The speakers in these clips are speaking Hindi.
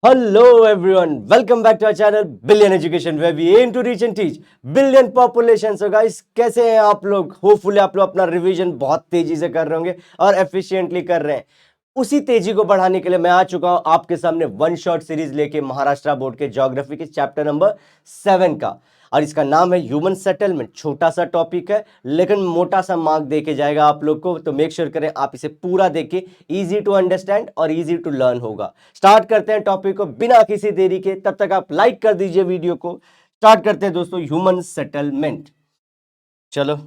Hello everyone, welcome back to our channel Billion Education where we aim to reach and teach billion population. So guys, कैसे हैं आप लोग? होपफुली आप लोग अपना रिवीजन बहुत तेजी से कर रहे होंगे और एफिशिएंटली कर रहे हैं। उसी तेजी को बढ़ाने के लिए मैं आ चुका हूं आपके सामने वन शॉट सीरीज लेके महाराष्ट्र बोर्ड के ज्योग्राफी के चैप्टर नंबर 7 का, और इसका नाम है ह्यूमन सेटलमेंट। छोटा सा टॉपिक है लेकिन मोटा सा मार्क देके जाएगा आप लोग को, तो मेक श्योर करें आप इसे पूरा देखें। इजी टू अंडरस्टैंड और इजी टू लर्न होगा। स्टार्ट करते हैं टॉपिक को बिना किसी देरी के। तब तक आप लाइक कर दीजिए वीडियो को। स्टार्ट करते हैं दोस्तों ह्यूमन सेटलमेंट। चलो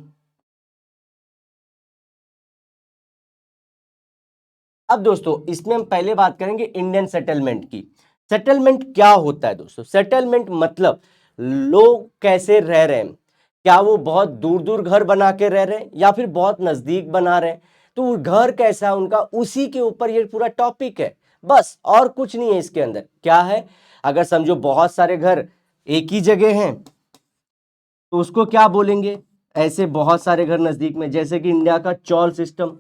अब दोस्तों इसमें हम पहले बात करेंगे इंडियन सेटलमेंट की। सेटलमेंट क्या होता है दोस्तों? सेटलमेंट मतलब लोग कैसे रह रहे हैं। क्या वो बहुत दूर दूर घर बना के रह रहे हैं या फिर बहुत नजदीक बना रहे हैं? तो वो घर कैसा है उनका, उसी के ऊपर ये पूरा टॉपिक है। बस और कुछ नहीं है इसके अंदर। क्या है, अगर समझो बहुत सारे घर एक ही जगह हैं तो उसको क्या बोलेंगे? ऐसे बहुत सारे घर नजदीक में, जैसे कि इंडिया का चौल सिस्टम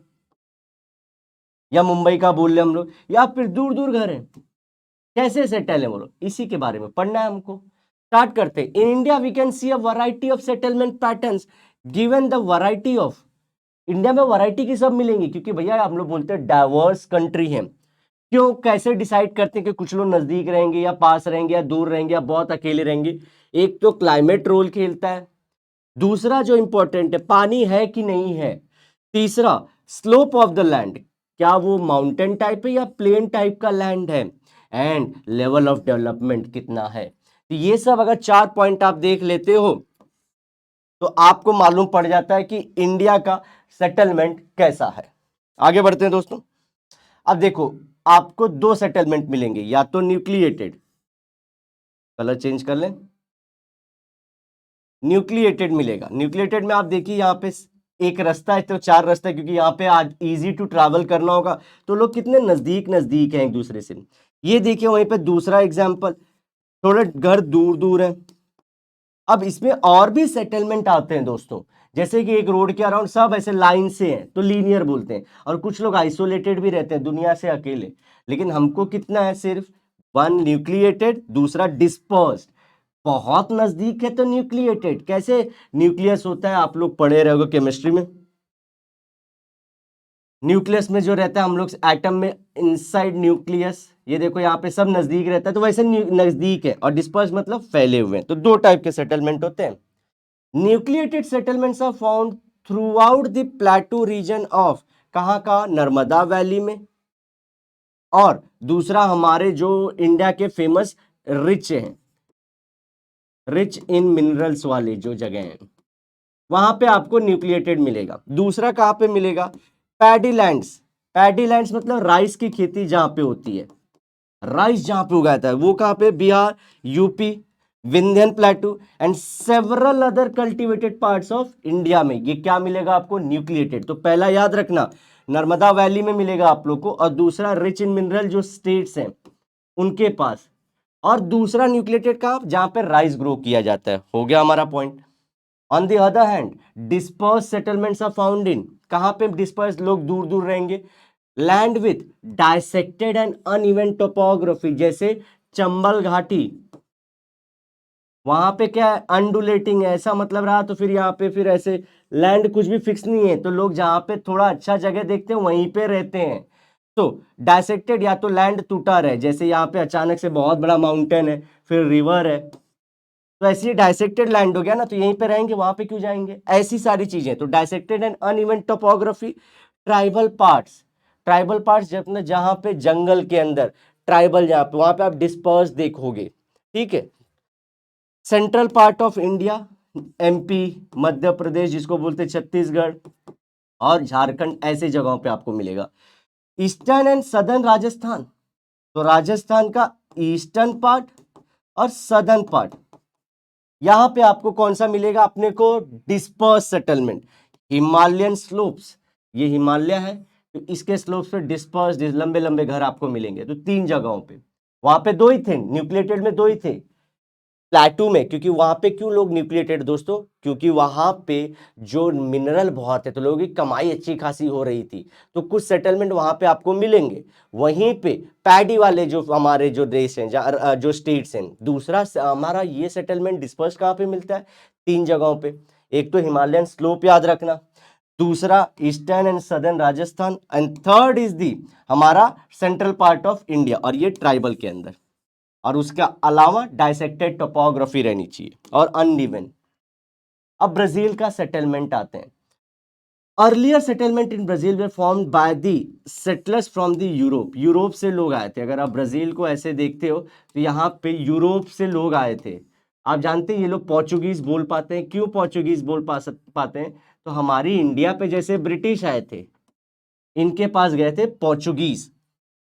या मुंबई का बोल रहे हम लोग, या फिर दूर दूर घर है। कैसे सेटल है बोलो, इसी के बारे में पढ़ना है हमको। स्टार्ट करते हैं। In India we can see a variety of settlement patterns given the variety of. India में वैरायटी की सब मिलेंगी क्योंकि भैया हम लोग बोलते हैं डाइवर्स कंट्री है। क्यों, कैसे डिसाइड करते हैं कि कुछ लोग नजदीक रहेंगे या पास रहेंगे या दूर रहेंगे या बहुत अकेले रहेंगे? एक तो क्लाइमेट रोल खेलता है, दूसरा जो इंपॉर्टेंट है पानी है कि नहीं है, तीसरा स्लोप ऑफ द लैंड, क्या वो माउंटेन टाइप है या प्लेन टाइप का लैंड है, एंड लेवल ऑफ डेवलपमेंट कितना है। तो ये सब अगर 4 पॉइंट आप देख लेते हो तो आपको मालूम पड़ जाता है कि इंडिया का सेटलमेंट कैसा है। आगे बढ़ते हैं दोस्तों। अब देखो, आपको दो सेटलमेंट मिलेंगे, या तो न्यूक्लिएटेड, कलर चेंज कर लें, न्यूक्लिएटेड मिलेगा। न्यूक्लिएटेड में आप देखिए यहाँ पे एक रास्ता है तो चार रास्ता है, क्योंकि यहाँ पे आज इजी टू ट्रैवल करना होगा तो लोग कितने नजदीक नजदीक हैं एक दूसरे से। ये देखिए वहीं पे दूसरा एग्जाम्पल, थोड़े घर दूर दूर हैं। अब इसमें और भी सेटलमेंट आते हैं दोस्तों, जैसे कि एक रोड के अराउंड सब ऐसे लाइन से हैं तो लीनियर बोलते हैं, और कुछ लोग आइसोलेटेड भी रहते हैं दुनिया से अकेले। लेकिन हमको कितना है, सिर्फ वन न्यूक्लिएटेड, दूसरा डिस्पर्स्ड। बहुत नजदीक है तो न्यूक्लिएटेड। कैसे न्यूक्लियस होता है, आप लोग पढ़े रहोगे केमिस्ट्री में। न्यूक्लियस में जो रहता है हम लोग एटम में इनसाइड न्यूक्लियस, ये देखो यहाँ पे सब नजदीक रहता है तो वैसे नजदीक है, और डिस्पर्स मतलब फैले हुए हैं। तो दो टाइप के सेटलमेंट होते हैं। Nucleated settlements are found throughout the plateau region of, कहाँ का, नर्मदा वैली में। और दूसरा हमारे जो इंडिया के फेमस रिच हैं, रिच इन मिनरल्स वाले जो जगह हैं वहां पे आपको न्यूक्लिएटेड मिलेगा। दूसरा कहां पे मिलेगा, पैडी लैंड्स। पैडी लैंड्स मतलब राइस की खेती जहां पे होती है, राइस जहां पे उगाता है वो कहां पे, Bihar, UP, Vindhyan प्लेटू and several other cultivated parts of India में। ये क्या मिलेगा आपको, न्यूक्लिएटेड। तो पहला याद रखना, नर्मदा वैली में मिलेगा आप लोग को, और दूसरा रिच इन मिनरल जो स्टेट्स हैं उनके पास। और दूसरा न्यूक्लिएटेड का जहां पे राइस ग्रो किया जाता है। हो गया हमारा point. On the other hand disperse settlements are found in, कहां पे डिस्पर्स, लोग दूर दूर रहेंगे, land with dissected and uneven topography, जैसे चंबल घाटी। वहां पे क्या है, अनडुलेटिंग है, ऐसा मतलब रहा। तो फिर यहाँ पे फिर ऐसे लैंड कुछ भी फिक्स नहीं है, तो लोग जहां पे थोड़ा अच्छा जगह देखते हैं वहीं पे रहते हैं। तो डायसेक्टेड या तो लैंड टूटा रहे, जैसे यहाँ पे अचानक से बहुत बड़ा माउंटेन है फिर रिवर है, तो ऐसे ही डायसेक्टेड लैंड हो गया ना, तो यहीं पे रहेंगे, वहां पे क्यों जाएंगे, ऐसी सारी चीजें। तो dissected and uneven topography. Tribal parts, tribal parts जब जहां पे जंगल के अंदर ट्राइबल, जहां पे वहां पे आप डिस्पर्स देखोगे, ठीक है। Central part of India, MP, Madhya Pradesh जिसको बोलते छत्तीसगढ़ और झारखंड, ऐसे जगहों पे आपको मिलेगा। ईस्टर्न एंड सदर्न राजस्थान, तो राजस्थान का ईस्टर्न पार्ट और सदर्न पार्ट, यहां पे आपको कौन सा मिलेगा अपने को, डिस्पर्स सेटलमेंट। हिमालयन स्लोप्स, ये हिमालय है तो इसके स्लोप्स पे डिस्पर्स लंबे लंबे घर आपको मिलेंगे। तो तीन जगहों पे, वहां पे दो ही थे, न्यूक्लिएटेड में दो ही थे, प्लेटू में, क्योंकि वहां पे क्यों लोग न्यूक्लिएटेड दोस्तों, क्योंकि वहां पे जो मिनरल बहुत है तो लोगों की कमाई अच्छी खासी हो रही थी, तो कुछ सेटलमेंट वहां पे आपको मिलेंगे। वहीं पे पैडी वाले जो हमारे जो देश हैं, जो स्टेट्स हैं, दूसरा हमारा ये सेटलमेंट डिस्पर्स कहाँ पे मिलता है, 3 जगहों पे। एक तो हिमालयन स्लोप याद रखना, दूसरा eastern and southern Rajasthan, and third is the हमारा सेंट्रल पार्ट ऑफ इंडिया, और ये ट्राइबल के अंदर। और उसका अलावा डाइसेक्टेड टोपोग्राफी रहनी चाहिए और अनइवन। अब ब्राजील का सेटलमेंट आते हैं। Earlier settlement in Brazil way formed by the settlers from the Europe, Europe से लोग आए थे। अगर आप ब्राजील को ऐसे देखते हो तो यहाँ पे यूरोप से लोग आए थे। आप जानते हैं ये लोग पोर्चुगीज बोल पाते हैं, क्यों पोर्चुगीज बोल पाते हैं, तो हमारी इंडिया पे जैसे ब्रिटिश आए थे, इनके पास गए थे Portuguese.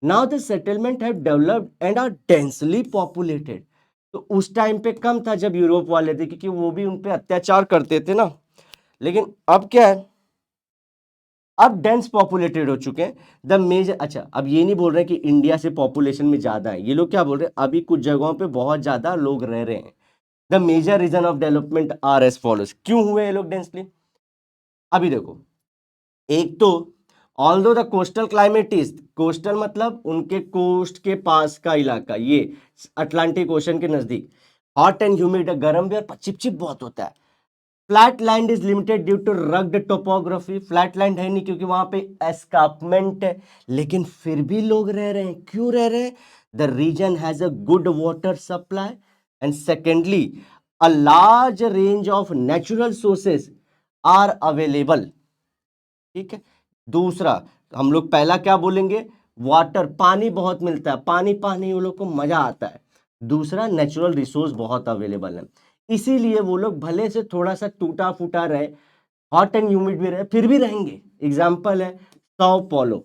Now the settlement have developed and are densely populated. तो उस टाइम पे कम था जब यूरोप वाले थे, क्योंकि वो भी उन पे अत्याचार करते थे ना। लेकिन अब क्या है, अब डेंस पॉपुलेटेड हो चुके हैं। द मेजर, अच्छा अब ये नहीं बोल रहे कि इंडिया से पॉपुलेशन में ज्यादा है, ये लोग क्या बोल रहे हैं, अभी कुछ जगहों पे बहुत ज्यादा लोग रह रहे हैं। The major region of development are as follows, क्यों हुए ये लोग डेंसली। अभी देखो, एक तो although the coastal climate is, coastal मतलब उनके कोस्ट के पास का इलाका, ये अटलांटिक ओशन के नजदीक, हॉट एंड ह्यूमिड, गर्म भी और चिपचिप बहुत होता है। Flat land is limited due to rugged topography, flat land है नहीं क्योंकि वहां पे एस्कार्पमेंट है, लेकिन फिर भी लोग रह रहे हैं, क्यों रह रहे हैं, the region has a good water supply, and secondly a large range of natural sources are available. ठीक है, दूसरा हम लोग पहला क्या बोलेंगे, वाटर, पानी बहुत मिलता है, पानी पानी वो लोग को मजा आता है। दूसरा नेचुरल रिसोर्स बहुत अवेलेबल है, इसीलिए वो लोग भले से थोड़ा सा टूटा फूटा रहे, हॉट एंड ह्यूमिड भी रहे, फिर भी रहेंगे। एग्जाम्पल है Sao Paulo.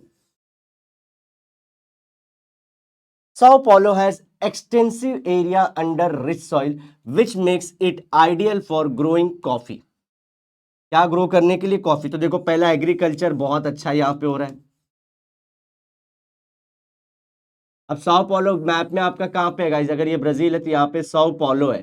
Sao Paulo has extensive area under rich soil which makes it ideal for growing coffee. क्या ग्रो करने के लिए, कॉफी। तो देखो पहला एग्रीकल्चर बहुत अच्छा यहाँ पे हो रहा है। अब साओ पॉलो मैप में आपका कहां पे है गाइस, अगर ये ब्राजील है तो यहाँ पे साओ पॉलो है,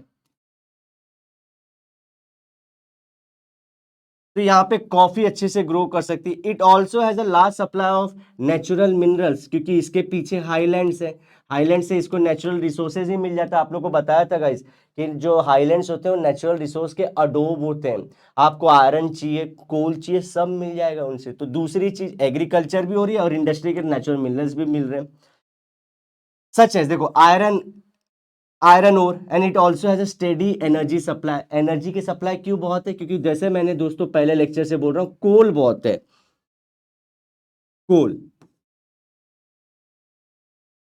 तो यहाँ पे कॉफी अच्छे से ग्रो कर सकती है। It also has a large supply of natural minerals, क्योंकि इसके पीछे हाईलैंड्स है, हाईलैंड से इसको नेचुरल रिसोर्सेज ही मिल जाता है। आप लोग को बताया था गाइस कि जो हाईलैंड्स होते हैं वो नेचुरल रिसोर्स के अडोब होते हैं। आपको आयरन चाहिए, कोल चाहिए, सब मिल जाएगा उनसे। तो दूसरी चीज, एग्रीकल्चर भी हो रही है और इंडस्ट्री के नेचुरल मिनरल्स भी मिल रहे हैं। सच है, देखो iron ore, and it also has a steady energy supply. Energy की सप्लाई क्यों बहुत है, क्योंकि जैसे मैंने दोस्तों पहले लेक्चर से बोल रहा हूं, कोल बहुत है, coal.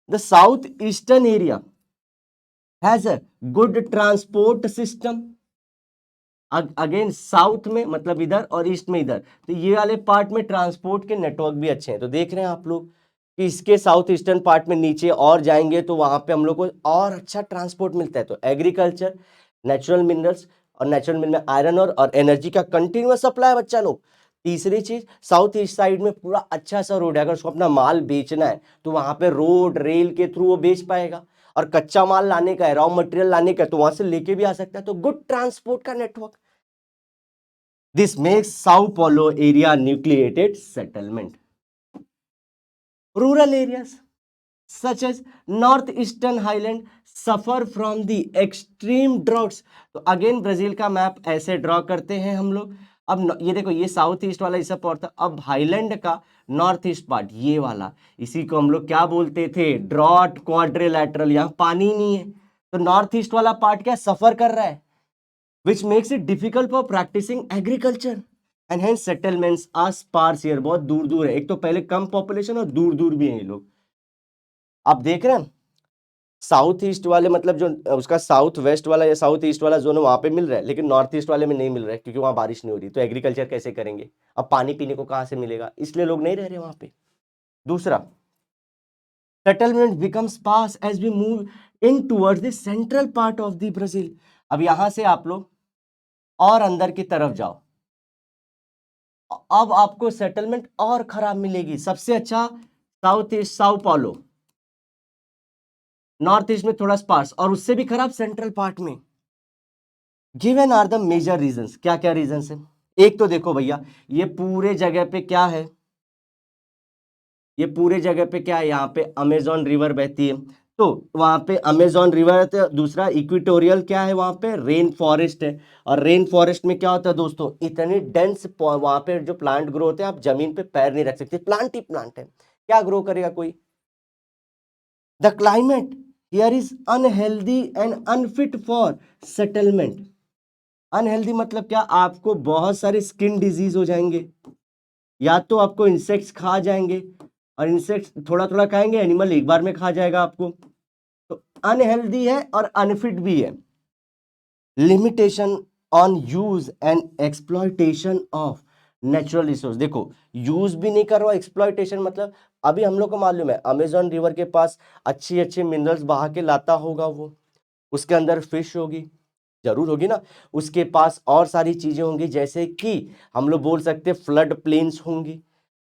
The south eastern area has a good transport system. Again south में मतलब इधर और ईस्ट में इधर, तो ये वाले पार्ट में ट्रांसपोर्ट के नेटवर्क भी अच्छे हैं। तो देख रहे हैं आप लोग कि इसके साउथ ईस्टर्न पार्ट में नीचे और जाएंगे तो वहां पे हम लोग को और अच्छा ट्रांसपोर्ट मिलता है। तो एग्रीकल्चर, नेचुरल मिनरल्स, और नेचुरल मिनरल में आयरन और एनर्जी का कंटिन्यूअस सप्लाई है बच्चा लोग। तीसरी चीज, साउथ ईस्ट साइड में पूरा अच्छा सा रोड है, अगर उसको अपना माल बेचना है तो वहां पे रोड रेल के थ्रू वो बेच पाएगा। और कच्चा माल लाने का है, रॉ मटेरियल लाने का है, तो वहां से लेके भी आ सकता है। तो गुड ट्रांसपोर्ट का network. This makes Sao Paulo area nucleated settlement. Rural areas such as northeastern highland suffer from the extreme droughts. तो अगेन ब्राजील का मैप ऐसे ड्रॉ करते हैं हम लोग। अब ये देखो, ये साउथ ईस्ट वाला हिस्सा पड़ता, अब हाईलैंड का नॉर्थ ईस्ट पार्ट ये वाला, इसी को हम लोग क्या बोलते थे, ड्रॉट क्वाड्रिलैटरल। यहाँ पानी नहीं है तो नॉर्थ ईस्ट वाला पार्ट क्या सफर कर रहा है, which makes it difficult for practicing agriculture and hence settlements are sparse here। बहुत दूर दूर है, एक तो पहले कम पॉपुलेशन और दूर दूर भी हैं ये लोग। आप देख रहे हैं साउथ ईस्ट वाले मतलब जो उसका साउथ वेस्ट वाला या साउथ ईस्ट वाला जोन है वहां पे मिल रहा है, लेकिन नॉर्थ ईस्ट वाले में नहीं मिल रहा है क्योंकि वहां बारिश नहीं हो रही। तो एग्रीकल्चर कैसे करेंगे, अब पानी पीने को कहां से मिलेगा, इसलिए लोग नहीं रह रहे वहां पे। दूसरा, settlement becomes sparse as we move in towards the central part of the Brazil. अब यहां से आप लोग और अंदर की तरफ जाओ, अब आपको सेटलमेंट और खराब मिलेगी। सबसे अच्छा साउथ ईस्ट साउ पालो, नॉर्थ ईस्ट में थोड़ा स्पार्स, और उससे भी खराब सेंट्रल पार्ट में। Given are the major reasons, क्या क्या रीजंस है? एक तो देखो भैया, ये पूरे जगह पे क्या है, ये पूरे जगह पे क्या है, यहाँ पे अमेजॉन रिवर बहती है, तो वहां पे अमेजॉन रिवर है। तो दूसरा इक्वेटोरियल क्या है, वहां पे रेन फॉरेस्ट है, और रेन फॉरेस्ट में क्या होता है दोस्तों, इतनी डेंस वहां पे जो प्लांट ग्रो होते हैं, आप जमीन पे पैर नहीं रख सकते, प्लांट ही प्लांट है, क्या ग्रो करेगा कोई? The climate here is unhealthy and unfit for settlement. Unhealthy मतलब क्या, आपको बहुत सारे स्किन डिजीज हो जाएंगे, या तो आपको इंसेक्ट्स खा जाएंगे, और इंसेक्ट्स थोड़ा थोड़ा खाएंगे, एनिमल एक बार में खा जाएगा आपको, तो अनहेल्दी है और अनफिट भी है। Limitation on use and exploitation of natural resource, देखो यूज भी नहीं कर रहा, एक्सप्लॉयटेशन मतलब अभी हम लोग को मालूम है अमेजॉन रिवर के पास अच्छी अच्छी मिनरल्स बहा के लाता होगा वो, उसके अंदर फिश होगी, जरूर होगी ना, उसके पास और सारी चीजें होंगी, जैसे कि हम लोग बोल सकते फ्लड प्लेन्स होंगी,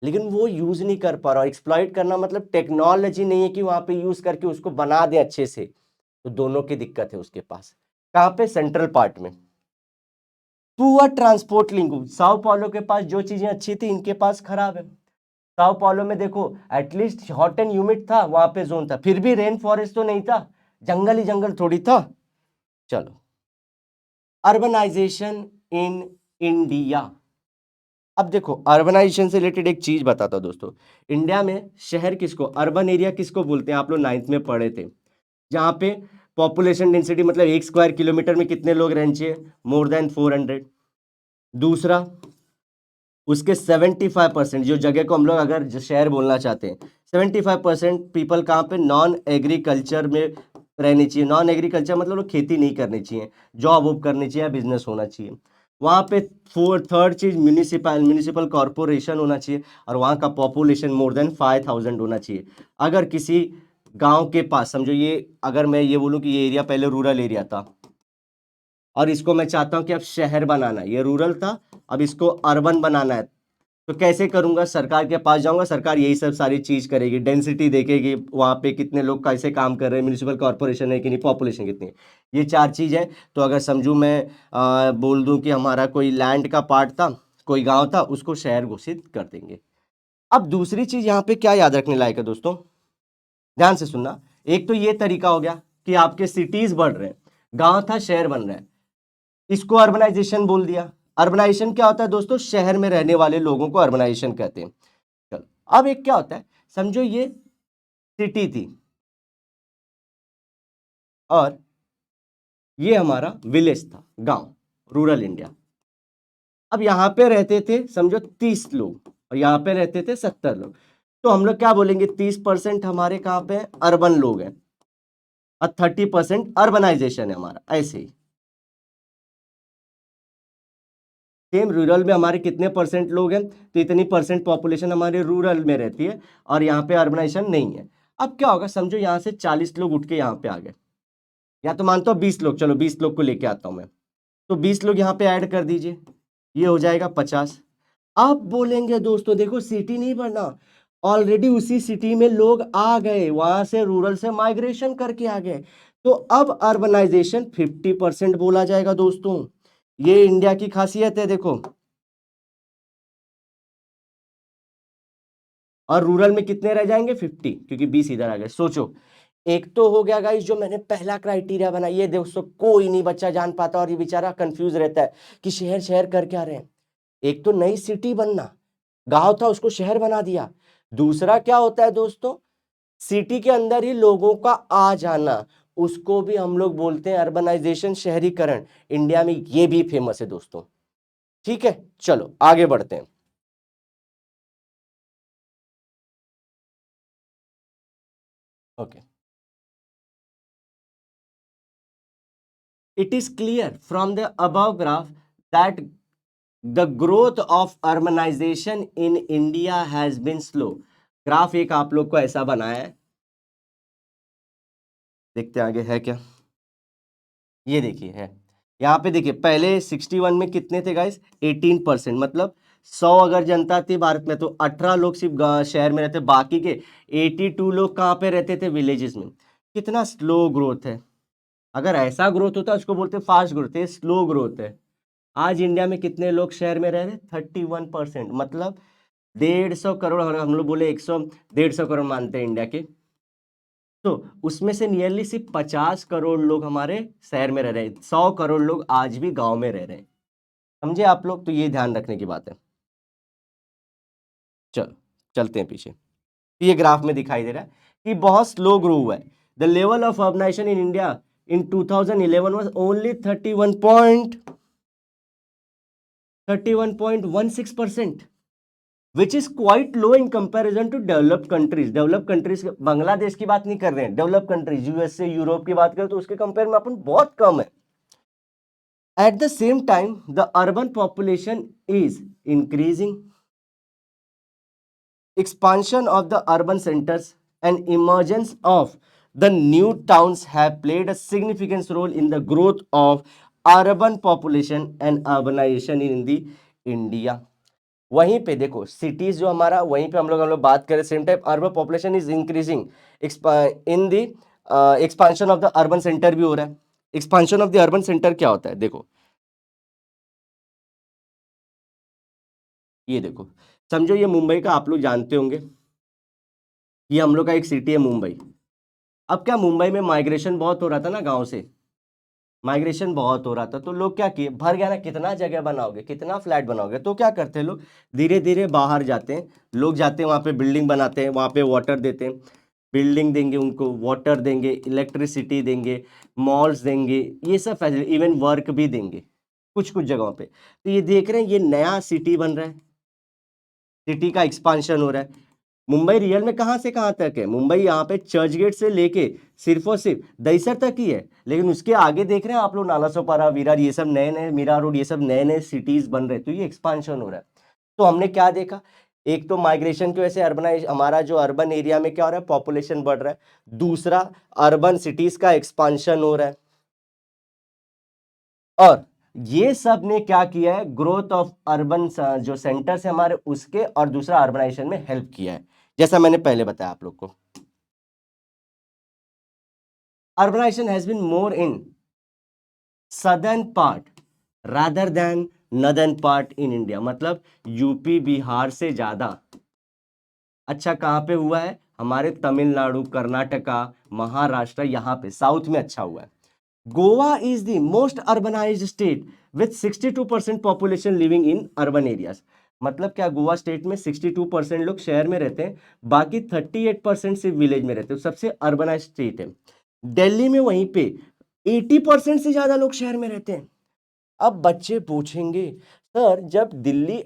लेकिन वो यूज नहीं कर पा रहा। एक्सप्लॉइट करना मतलब टेक्नोलॉजी नहीं है कि वहां पे यूज करके उसको बना दे अच्छे से, तो दोनों की दिक्कत है उसके पास। कहां पे? सेंट्रल पार्ट में। Poor transport link, Sao Paulo के पास जो चीजें अच्छी थी इनके पास खराब है। साओ पाउलो में देखो एटलीस्ट हॉट एंड ह्यूमिड था, वहां पे जोन था, फिर भी रेन फॉरेस्ट तो नहीं था, जंगल ही जंगल थोड़ी था। चलो, अर्बनाइजेशन इन इंडिया। अब देखो अर्बनाइजेशन से रिलेटेड एक चीज बताता हूं दोस्तों, इंडिया में शहर किसको, अर्बन एरिया किसको बोलते हैं, आप लोग 9th में पढ़े थे, जहां पे पॉपुलेशन डेंसिटी मतलब 1 स्क्वायर किलोमीटर में कितने लोग रहने चाहिए, मोर देन 400। दूसरा, उसके 75% जो जगह को हम लोग अगर शहर बोलना चाहते हैं, 75% पीपल कहाँ पे, नॉन एग्रीकल्चर में रहनी चाहिए। नॉन एग्रीकल्चर मतलब लोग खेती नहीं करनी चाहिए, जॉब वॉब करनी चाहिए या बिजनेस होना चाहिए। वहाँ पे थर्ड चीज म्यूनिसिपल कॉरपोरेशन होना चाहिए, और वहाँ का पॉपुलेशन मोर देन 5000 होना चाहिए। अगर किसी गांव के पास, समझो ये, अगर मैं ये बोलूँ कि ये एरिया पहले रूरल एरिया था, और इसको मैं चाहता हूं कि अब शहर बनाना है, ये रूरल था अब इसको अर्बन बनाना है, तो कैसे करूंगा, सरकार के पास जाऊंगा, सरकार यही सब सारी चीज करेगी, डेंसिटी देखेगी, वहां पे कितने लोग कैसे काम कर रहे हैं, म्यूनिसिपल कॉर्पोरेशन है कि नहीं, पॉपुलेशन कितनी है, ये चार चीज है। तो अगर समझू मैं बोल दूं कि हमारा कोई लैंड का पार्ट था, कोई गांव था, उसको शहर घोषित कर देंगे। अब दूसरी चीज यहाँ पे क्या याद रखने लायक है दोस्तों, ध्यान से सुनना। एक तो ये तरीका हो गया कि आपके सिटीज बढ़ रहे हैं, गांव था शहर बन रहा है, इसको अर्बनाइजेशन बोल दिया। अर्बनाइजेशन क्या होता है दोस्तों, शहर में रहने वाले लोगों को अर्बनाइजेशन कहते हैं। चलो, अब एक क्या होता है, समझो ये सिटी थी और ये हमारा विलेज था, गांव, रूरल इंडिया। अब यहां पे रहते थे समझो 30 लोग, और यहां पे रहते थे 70 लोग, तो हम लोग क्या बोलेंगे, 30% हमारे कहां पे अर्बन लोग हैं, और 30% अर्बनाइजेशन है हमारा, ऐसे ही। सेम रूरल में हमारे कितने परसेंट लोग हैं, तो इतनी परसेंट पॉपुलेशन हमारे रूरल में रहती है, और यहाँ पे अर्बनाइजेशन नहीं है। अब क्या होगा, समझो यहाँ से 40 लोग उठ के यहाँ पे आ गए, या तो मानता हूँ 20 लोग, चलो 20 लोग को लेके आता हूँ मैं, तो 20 लोग यहाँ पे ऐड कर दीजिए, ये हो जाएगा 50। अब बोलेंगे दोस्तों देखो सिटी नहीं बनना, ऑलरेडी उसी सिटी में लोग आ गए, वहां से रूरल से माइग्रेशन करके आ गए, तो अब अर्बनाइजेशन 50% बोला जाएगा दोस्तों। ये इंडिया की खासियत है देखो। और रूरल में कितने रह जाएंगे, 50, क्योंकि 20 इधर आ गए। सोचो, एक तो हो गया गाइस जो मैंने पहला क्राइटेरिया बनाया, ये दोस्तों कोई नहीं बच्चा जान पाता, और ये बेचारा कंफ्यूज रहता है कि शहर शहर कर क्या रहे हैं। एक तो नई सिटी बनना, गांव था उसको शहर बना दिया। दूसरा क्या होता है दोस्तों, सिटी के अंदर ही लोगों का आ जाना, उसको भी हम लोग बोलते हैं अर्बनाइजेशन, शहरीकरण। इंडिया में ये भी फेमस है दोस्तों। ठीक है, चलो आगे बढ़ते हैं। Okay, it is clear from the above graph that the growth of urbanization in India has been slow। Graph एक आप लोग को ऐसा बनाया है, देखते हैं आगे है क्या, ये देखिए है, यहाँ पे देखिए पहले 61 में कितने थे गाइस, 18%, मतलब 100 अगर जनता थी भारत में, तो 18 लोग सिर्फ शहर में रहते, बाकी के 82 लोग कहाँ पे रहते थे, विलेजेस में। कितना स्लो ग्रोथ है। अगर ऐसा ग्रोथ होता उसको बोलते फास्ट ग्रोथ है, स्लो ग्रोथ है। आज इंडिया में कितने लोग शहर में रह रहे? 31%, मतलब 150 करोड़। अगर हम लोग बोले 150 करोड़ मानते हैं इंडिया के, तो उसमें से नियरली सिर्फ 50 करोड़ लोग हमारे शहर में रह रहे हैं, 100 करोड़ लोग आज भी गांव में रह रहे हैं। समझे आप लोग? तो ये ध्यान रखने की बात है। चलो चलते हैं पीछे। ये ग्राफ में दिखाई दे रहा है कि बहुत स्लो ग्रो हुआ है। The level of urbanization in India in 2011 was only 31.16%, which is quite low in comparison to developed countries. Developed countries, Bangladesh की बात नहीं कर रहे हैं, डेवलप्ड कंट्रीज यूएसए यूरोप की बात करें तो उसके कंपेयर में अपन बहुत कम है। At the same time the urban population is increasing, expansion of the urban centers and emergence of the new towns have played a significant role in the growth of urban population and urbanization in the India। वहीं पे देखो सिटीज जो हमारा, वहीं पे हम लोग बात करें same time urban population is increasing in the expansion of the urban centre भी हो रहा है। Expansion of the urban centre क्या होता है? देखो ये देखो, समझो ये मुंबई का, आप लोग जानते होंगे ये हम लोग का एक सिटी है मुंबई। अब क्या मुंबई में माइग्रेशन बहुत हो रहा था ना, गांव से माइग्रेशन बहुत हो रहा था, तो लोग क्या किए, भर गया ना, कितना जगह बनाओगे, कितना फ्लैट बनाओगे, तो क्या करते हैं लोग, धीरे धीरे बाहर जाते हैं। लोग जाते हैं वहाँ पे बिल्डिंग बनाते हैं, वहाँ पे वाटर देते हैं, बिल्डिंग देंगे उनको, वाटर देंगे, इलेक्ट्रिसिटी देंगे, मॉल्स देंगे, ये सब फैसिलिटी, इवन वर्क भी देंगे कुछ कुछ जगहों पे। तो ये देख रहे हैं ये नया सिटी बन रहा है, सिटी का एक्सपांशन हो रहा है। मुंबई रियल में कहाँ से कहाँ तक है? मुंबई यहाँ पे चर्च गेट से लेके सिर्फ और सिर्फ दहीसर तक ही है, लेकिन उसके आगे देख रहे हैं आप लोग नालासोपारा, विरार, ये सब नए नए, मीरा रोड, ये सब नए नए सिटीज बन रहे हैं। तो ये एक्सपांशन हो रहा है। तो हमने क्या देखा, एक तो माइग्रेशन की वजह से अर्बनाइज, हमारा जो अर्बन एरिया में क्या हो रहा है, पॉपुलेशन बढ़ रहा है। दूसरा, अर्बन सिटीज का एक्सपांशन हो रहा है। और ये सब ने क्या किया है, ग्रोथ ऑफ अर्बन जो सेंटर्स है हमारे उसके, और दूसरा अर्बनाइजेशन में हेल्प किया है, जैसा मैंने पहले बताया आप लोग को। Urbanization has been more in southern part rather than northern part in India, मतलब यूपी बिहार से ज्यादा अच्छा कहां पे हुआ है, हमारे तमिलनाडु, कर्नाटका, महाराष्ट्र, यहां पे साउथ में अच्छा हुआ है। Goa is the most urbanised state with 62% population living in urban areas. मतलब क्या, गोवा स्टेट में 62% लोग शहर में रहते हैं, बाकी 38% सिर्फ विलेज में रहते हैं, सबसे अर्बनाइज स्टेट है। दिल्ली में वहीं पे 80% से ज्यादा लोग शहर में रहते हैं। अब बच्चे पूछेंगे सर, जब दिल्ली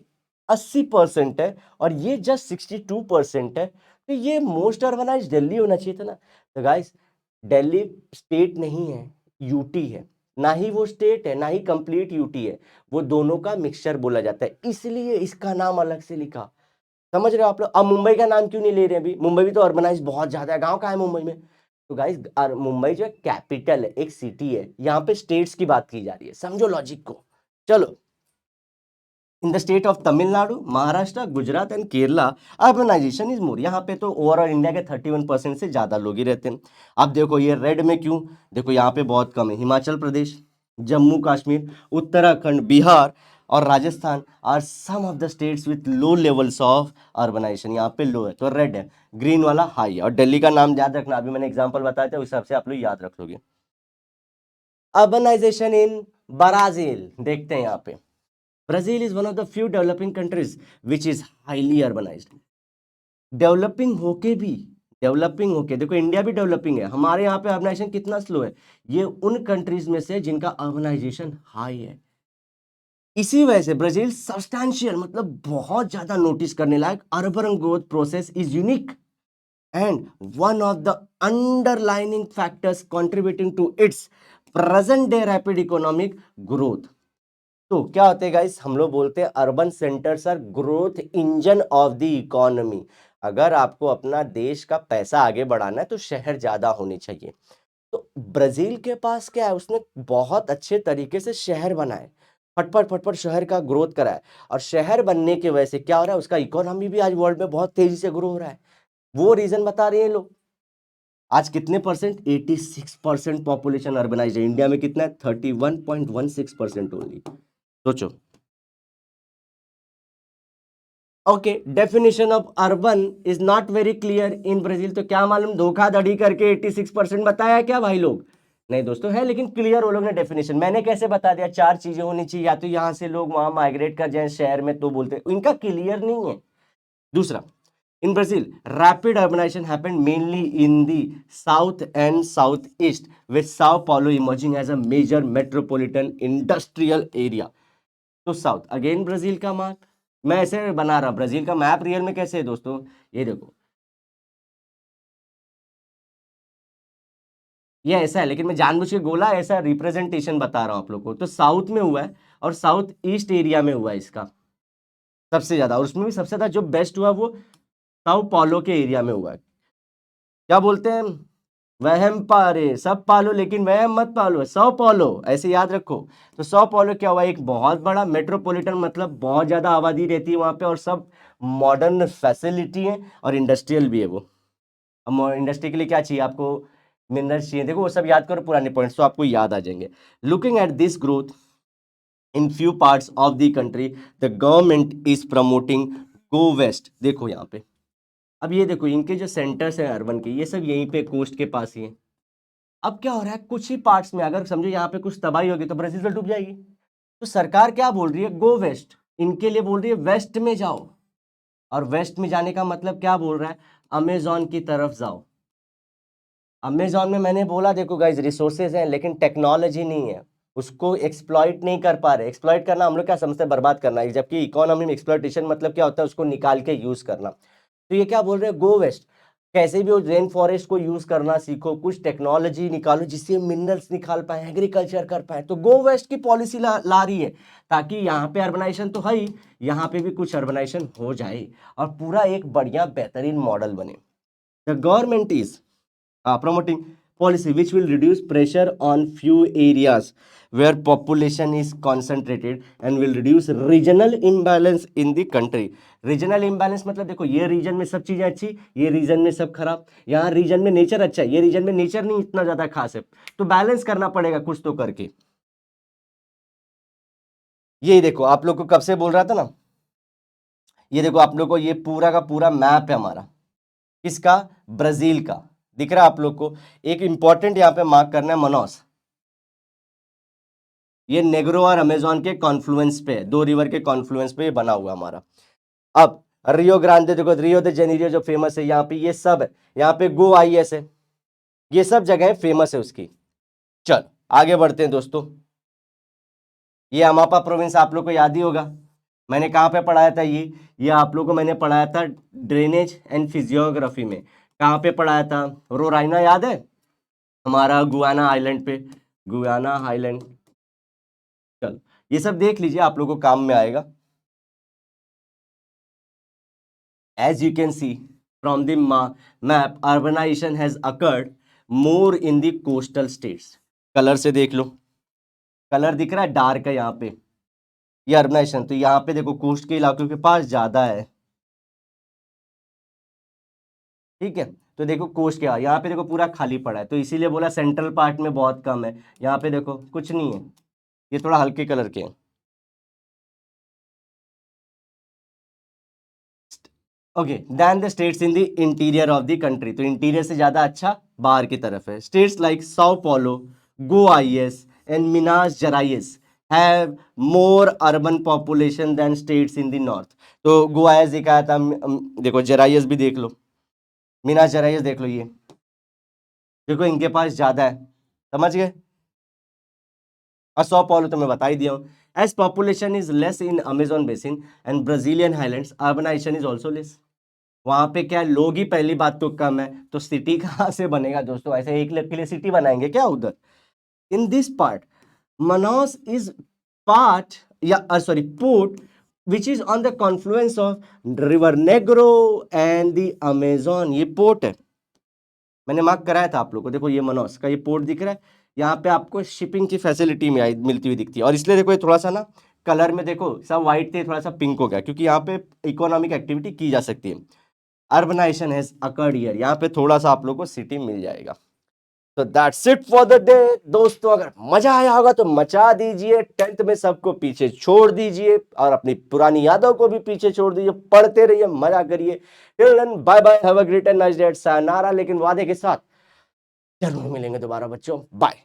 80% है और ये जस्ट 62% है, तो ये मोस्ट अर्बनाइज दिल्ली होना चाहिए था ना। तो गाइस, दिल्ली स्टेट नहीं है, यूटी है, ना ही वो स्टेट है ना ही कंप्लीट यूटी है, वो दोनों का मिक्सचर बोला जाता है, इसलिए इसका नाम अलग से लिखा। समझ रहे हो आप लोग? अब मुंबई का नाम क्यों नहीं ले रहे? अभी मुंबई भी तो अर्बनाइज बहुत ज्यादा है, गांव कहाँ है मुंबई में? तो गाइस, मुंबई जो है कैपिटल है, एक सिटी है, यहाँ पे स्टेट्स की बात की जा रही है, समझो लॉजिक को। चलो, in the state of Tamil Nadu, Maharashtra, Gujarat and Kerala, urbanization is more. यहाँ पे तो ओवरऑल इंडिया के 31% से ज्यादा लोग ही रहते हैं। अब देखो ये रेड में क्यों, देखो यहाँ पे बहुत कम है। हिमाचल प्रदेश, जम्मू कश्मीर, उत्तराखंड, बिहार और Rajasthan are some of the states with low levels of urbanization. यहाँ पे लो है तो रेड है, ग्रीन वाला हाई है। और दिल्ली का नाम याद रखना, अभी मैंने एग्जांपल बताया था, उस हिसाब से आप लोग याद रख लोगे। अर्बनाइजेशन इन ब्राजील, देखते हैं यहाँ पे, Brazil is one of the few developing countries which is highly urbanised. Developing होके देखो, इंडिया भी डेवलपिंग है, हमारे यहाँ पे अर्बनाइजेशन कितना स्लो है। ये उन कंट्रीज में से जिनका अर्बनाइजेशन हाई है। इसी वजह से ब्राजील सब्सटैंशियल, मतलब बहुत ज्यादा नोटिस करने लायक urban growth process is unique and one of the underlining factors contributing to its present day rapid economic growth. तो क्या होते हैं गाइस, हम लोग बोलते हैं urban centres are growth engine of the economy. अगर आपको अपना देश का पैसा आगे बढ़ाना है तो शहर ज्यादा होने चाहिए। तो ब्राजील के पास क्या है, उसने बहुत अच्छे तरीके से शहर बनाए, फटफट फटफट शहर का ग्रोथ करा है। और शहर बनने की वजह से क्या हो रहा है, उसका इकोनॉमी भी आज वर्ल्ड में बहुत तेजी से ग्रो हो रहा है। वो रीजन बता रहे हैं लोग। आज कितने परसेंट? 86% पॉपुलेशन अर्बनाइज है। इंडिया में कितना है? 31.16% ओनली। सोचो। Okay, definition of urban is not very clear in Brazil. तो क्या मालूम धोखाधड़ी करके 86% बताया क्या भाई लोग? नहीं दोस्तों, है लेकिन क्लियर वो लोग ने डेफिनेशन। मैंने कैसे बता दिया? 4 चीजें होनी चाहिए, या तो यहां से लोग वहां माइग्रेट कर जाए शहर में तो बोलते, इनका क्लियर नहीं है। दूसरा, in Brazil, rapid urbanization happened mainly in the south and southeast, with Sao Paulo emerging as a major metropolitan industrial area. तो साउथ अगेन ब्राजील का मैप, मैं ऐसे बना रहा ब्राजील का मैप रियल में कैसे है दोस्तों, ये देखो, ये ऐसा है, लेकिन मैं जानबूझ के गोला ऐसा रिप्रेजेंटेशन बता रहा हूं आप लोग को। तो साउथ में हुआ है और साउथ ईस्ट एरिया में हुआ है इसका सबसे ज्यादा, और उसमें भी सबसे ज्यादा जो बेस्ट हुआ वो साओ paulo के एरिया में हुआ है। क्या बोलते हैं? वहम पारे सब पालो लेकिन वहम मत पालो, सौ पॉलो, ऐसे याद रखो। तो सौ पॉलो क्या हुआ? एक बहुत बड़ा मेट्रोपॉलिटन, मतलब बहुत ज्यादा आबादी रहती है वहां पे और सब मॉडर्न फैसिलिटी है और इंडस्ट्रियल भी है वो। अब इंडस्ट्री के लिए क्या चाहिए आपको? मिनरल्स चाहिए। देखो वो सब याद करो, पुराने पॉइंट्स तो आपको याद आ जाएंगे। Looking at this growth in few parts of the country, the government is promoting go west. देखो यहाँ पे, अब ये देखो इनके जो सेंटर्स हैं अर्बन के, ये सब यहीं पे कोस्ट के पास ही है। अब क्या हो रहा है, कुछ ही पार्ट्स में अगर समझो यहाँ पे कुछ तबाही होगी तो ब्राजील तो डूब जाएगी। तो सरकार क्या बोल रही है? गो वेस्ट, इनके लिए बोल रही है वेस्ट में जाओ। और वेस्ट में जाने का मतलब क्या बोल रहा है? अमेजोन की तरफ जाओ। अमेजोन में मैंने बोला देखो गाइस, रिसोर्सेज हैं लेकिन टेक्नोलॉजी नहीं है, उसको एक्सप्लॉइट नहीं कर पा रहे। एक्सप्लॉइट करना हम लोग क्या समझते हैं? बर्बाद करना है, जबकि इकोनॉमी में एक्सप्लॉइटेशन मतलब क्या होता है? उसको निकाल के यूज करना। तो ये क्या बोल रहे हैं? गो वेस्ट, कैसे भी वो रेन फॉरेस्ट को यूज करना सीखो, कुछ टेक्नोलॉजी निकालो जिससे मिनरल्स निकाल पाए, एग्रीकल्चर कर पाए। तो गो वेस्ट की पॉलिसी ला रही है, ताकि यहाँ पे अर्बनाइजेशन तो है ही, यहाँ पे भी कुछ अर्बनाइजेशन हो जाए और पूरा एक बढ़िया बेहतरीन मॉडल बने। The government is promoting policy which will reduce pressure on few areas where population is concentrated and will reduce regional imbalance in the country. Regional imbalance मतलब देखो, ये रीजन में सब चीजें अच्छी, ये रीजन में सब खराब। यहाँ रीजन में नेचर अच्छा है, ये रीजन में नेचर नहीं इतना ज्यादा खास है, तो बैलेंस करना पड़ेगा कुछ तो करके। ये देखो आप लोग को कब से बोल रहा था ना, ये देखो आप लोग को ये पूरा का पूरा मैप है हमारा, किसका? ब्राजील का। दिख रहा है आप लोग को? एक इंपॉर्टेंट यहाँ पे मार्क करना है, मनोस। ये नेग्रो और अमेजोन के कॉन्फ्लुएंस पे है, 2 रिवर के कॉन्फ्लुएंस पे ये बना हुआ हमारा। अब रियो ग्रांडे देखो, रियो दे जेनेरियो जो फेमस है यहाँ पे, ये सब है। यहाँ पे गो आईएस है, ये सब जगह फेमस है उसकी। चल आगे बढ़ते हैं दोस्तों। ये अमापा प्रोविंस आप लोग को याद ही होगा, मैंने कहाँ पे पढ़ाया था? ये आप लोग को मैंने पढ़ाया था ड्रेनेज एंड फिजियोग्राफी में। कहाँ पे पढ़ाया था? रोराइना याद है हमारा, गुयाना आइलैंड पे, गुयाना आइलैंड। चल ये सब देख लीजिए, आप लोगों को काम में आएगा। As you can see from the map, urbanization has occurred more in the coastal states. Colour से देख लो, कलर दिख रहा है डार्क है यहाँ पे, ये अर्बनाइजेशन। तो यहाँ पे देखो कोस्ट के इलाकों के पास ज्यादा है, ठीक है। तो देखो कोस्ट क्या, यहाँ पे देखो पूरा खाली पड़ा है, तो इसीलिए बोला सेंट्रल पार्ट में बहुत कम है। यहाँ पे देखो कुछ नहीं है, ये थोड़ा हल्के कलर के हैं। Okay, then the states in the interior of the country, तो इंटीरियर से ज्यादा अच्छा बाहर की तरफ है। States like Sao paulo, Goias and Minas Gerais have more urban population than states in the north. तो गोआईएस दिखाया था, देखो जराइस भी देख लो, मिनास जराइस देख लो, ये देखो इनके पास ज्यादा है, समझ गए। और सौ paulo तो मैं बता ही दिया हूँ। As population is less in Amazon basin and Brazilian highlands, urbanization is also less. वहां पे क्या, लोग ही पहली बात तो कम है, तो सिटी कहाँ से बनेगा दोस्तों? ऐसे 1 लाख के लिए सिटी बनाएंगे क्या उधर? In this part Manaus is part, या sorry port which is on the confluence of river Negro and the Amazon. ये पोर्ट है, मैंने मार्क कराया था आप लोग को। देखो ये मनास का ये पोर्ट दिख रहा है, यहाँ पे आपको शिपिंग की फैसिलिटी में मिलती हुई दिखती है। और इसलिए देखो ये थोड़ा सा ना कलर में देखो, सब व्हाइट थे, थोड़ा सा पिंक हो गया, क्योंकि यहाँ पे इकोनॉमिक एक्टिविटी की जा सकती है। अर्बनाइजेशन हैज अकर्ड हियर, यहाँ पे थोड़ा सा आप लोगों को सिटी मिल जाएगा। तो that's it for the day दोस्तों। अगर मजा आया होगा तो मचा दीजिए, 10th में सबको पीछे छोड़ दीजिए और अपनी पुरानी यादों को भी पीछे छोड़ दीजिए, पढ़ते रहिए, मजा करिए। Till then bye bye, have a great and nice day, sayonara, लेकिन वादे के साथ जरूर मिलेंगे दोबारा बच्चों, बाय।